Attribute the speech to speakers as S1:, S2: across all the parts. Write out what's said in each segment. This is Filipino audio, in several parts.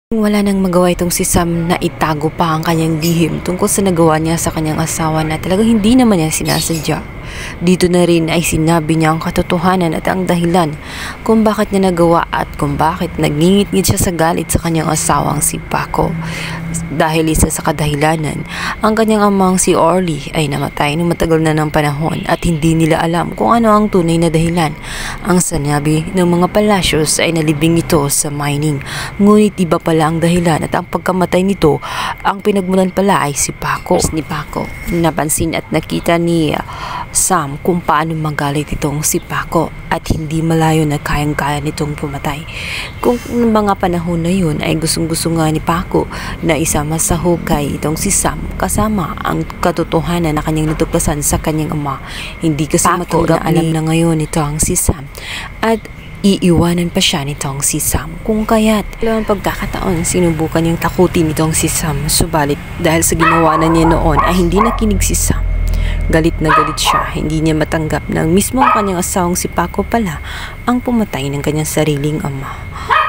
S1: Wala nang magawa itong si Sam na itago pa ang kanyang lihim tungkol sa nagawa niya sa kanyang asawa na talagang hindi naman niya sinasadya. Dito na rin ay sinabi niya ang katotohanan at ang dahilan kung bakit niya nagawa at kung bakit nagngingit-ngit siya sa galit sa kanyang asawang si Paco. Dahil isa sa kadahilanan, ang kanyang amang si Orly ay namatay nung matagal na ng panahon at hindi nila alam kung ano ang tunay na dahilan. Ang sanabi ng mga Palacios ay nalibing ito sa mining, ngunit iba pala ang dahilan at ang pagkamatay nito ang pinagmulan pala ay si Paco. Ni Paco, napansin at nakita ni Sam kung paano magalit itong si Paco at hindi malayo na kayang-kaya nitong pumatay. Kung mga panahon na yun ay gustong-gusto nga ni Paco na isama sa hukay itong si Sam kasama ang katotohanan na kanyang natuklasan sa kanyang ama. Hindi kasi matanggap na alam na ngayon ito ang si Sam at iiwanan pa siya nitong si Sam. Kung kaya't dalawang pagkakataon sinubukan niyang takutin nitong si Sam, subalit dahil sa ginawa na niya noon ay hindi nakinig si Sam. Galit na galit siya, hindi niya matanggap na mismo ang kanyang asawang si Paco pala ang pumatay ng kanyang sariling ama.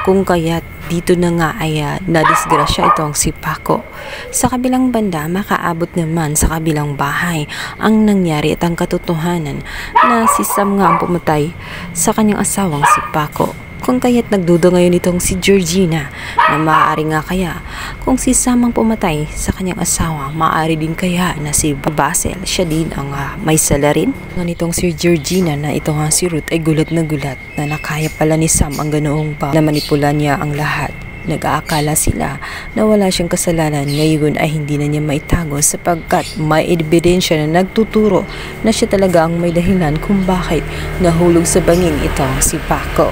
S1: Kung kaya't dito na nga ay nadisgrasya itong si Paco. Sa kabilang banda, makaabot naman sa kabilang bahay ang nangyari at ang katotohanan na si Sam nga ang pumatay sa kanyang asawang si Paco. Kung kaya't nagduda ngayon itong si Georgina na maaari nga kaya kung si Sam ang pumatay sa kanyang asawa, maaari din kaya na si Basil siya din ang may salarin. Nitong si Georgina na ito nga si Ruth ay gulat na nakaya pala ni Sam ang ganoong pa na manipula niya ang lahat. Nag-aakala sila na wala siyang kasalanan, ngayon ay hindi na niya maitago sapagkat may ebidensya na nagtuturo na siya talaga ang may dahilan kung bakit nahulog sa bangin itong si Paco.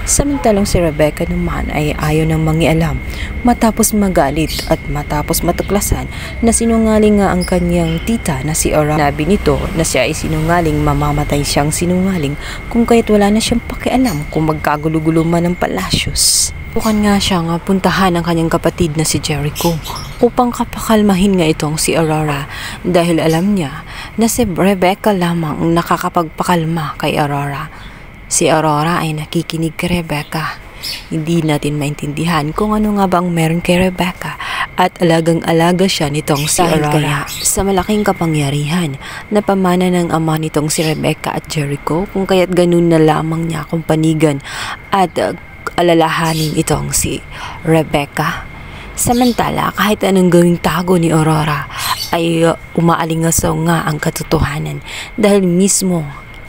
S1: Samantalang si Rebecca naman ay ayaw nang mangialam matapos magalit at matapos matuklasan na sinungaling nga ang kanyang tita na si Aurora. Nabi nito na siya ay sinungaling, mamamatay siyang sinungaling kung kaya't wala na siyang pakialam kung magkagulo-gulo man ng Palacios. Bukan nga siyang puntahan ang kanyang kapatid na si Jericho upang kapakalmahin nga itong si Aurora dahil alam niya na si Rebecca lamang ang nakakapagpakalma kay Aurora. Si Aurora ay nakikinig kay Rebecca. Hindi natin maintindihan kung ano nga bang meron kay Rebecca at alagang-alaga siya nitong si Aurora. Kaya sa malaking kapangyarihan na pamana ng ama nitong si Rebecca at Jericho, kung kaya't ganun na lamang niya akong panigan at alalahanin itong si Rebecca. Samantala, kahit anong gawing tago ni Aurora ay umaalingasaw nga ang katotohanan dahil mismo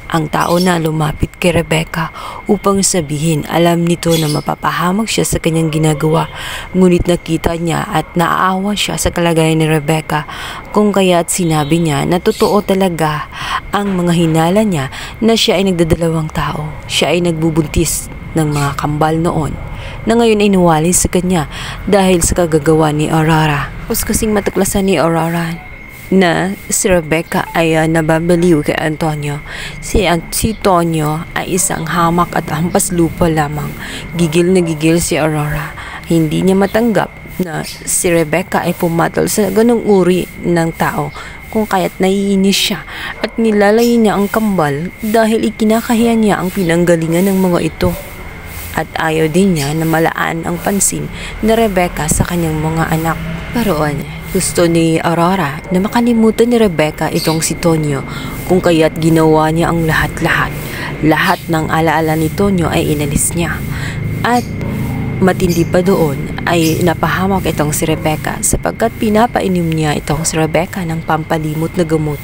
S1: ang tao na lumapit kay Rebecca upang sabihin alam nito na mapapahamak siya sa kanyang ginagawa, ngunit nakita niya at naaawa siya sa kalagayan ni Rebecca, kung kaya't sinabi niya na totoo talaga ang mga hinala niya na siya ay nagdadalawang tao. Siya ay nagbubuntis ng mga kambal noon na ngayon ay nawali sa kanya dahil sa kagagawa ni Aurora. Tapos kasing matuklasan ni Aurora na si Rebecca ay nababaliw kay Antonio. Si Tonyo ay isang hamak at hampas lupa lamang. Gigil na gigil si Aurora. Hindi niya matanggap na si Rebecca ay pumatol sa ganong uri ng tao, kung kaya't naiinis siya at nilalayin niya ang kambal dahil ikinakahiya niya ang pinanggalingan ng mga ito. At ayaw din niya na malaan ang pansin na Rebecca sa kanyang mga anak. Paroon, gusto ni Aurora na makalimutan ni Rebecca itong si Tonyo, kung kaya't ginawa niya ang lahat-lahat. Lahat ng alaala ni Tonyo ay inalis niya. At matindi pa doon ay napahamak itong si Rebecca sapagkat pinapainom niya itong si Rebecca ng pampalimot na gamot.